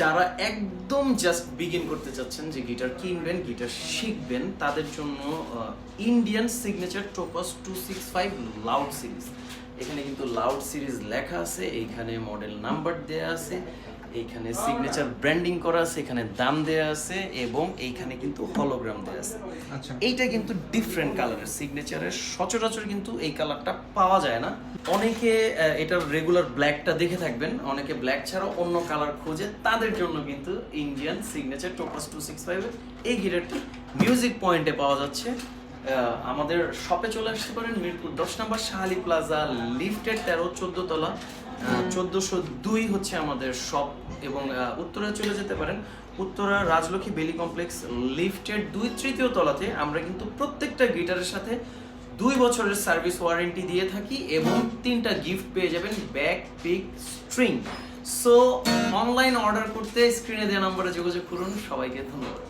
যারা একদম just begin করতে চাচ্ছেন যে গিটার কিনবেন, গিটার শিখবেন, তাদের জন্য Indian signature topaz 265 loud series. এখানে কিন্তু লাউড সিরিজ লেখা আছে, এইখানে মডেল নাম্বার দেয়া আছে, এইখানে সিগনেচার ব্র্যান্ডিং করা আছে, এখানে দাম দেয়া আছে এবং এইখানে কিন্তু হলোগ্রাম দেয়া আছে। আচ্ছা, এইটা কিন্তু ডিফারেন্ট কালারের সিগনেচারের, সচরাচর কিন্তু এই কালারটা পাওয়া যায় না। অনেকে এটার রেগুলার ব্ল্যাকটা দেখে থাকবেন, অনেকে ব্ল্যাক ছাড়াও অন্য কালার খোঁজে, তাদের জন্য কিন্তু ইন্ডিয়ান সিগনেচার টোপাস 265 এই গিটারটি মিউজিক পয়েন্টে পাওয়া যাচ্ছে। আমাদের শপে চলে আসতে পারেন, মিরপুর 10 নম্বর শাহালি প্লাজা, লিফটের 13-14 তলা, 1402 হচ্ছে আমাদের শপ। এবং উত্তরা চলে যেতে পারেন, উত্তরা রাজলক্ষ্মী বেলি কমপ্লেক্স লিফটের 2-3 তলাতে আমরা কিন্তু প্রত্যেকটা গিটারের সাথে 2 বছরের সার্ভিস ওয়ারেন্টি দিয়ে থাকি এবং 3টা গিফট পেয়ে যাবেন, ব্যাক, পিক, স্ট্রিং। সো অনলাইন অর্ডার করতে স্ক্রিনে দেওয়া নম্বরে যোগাযোগ করুন। সবাইকে ধন্যবাদ।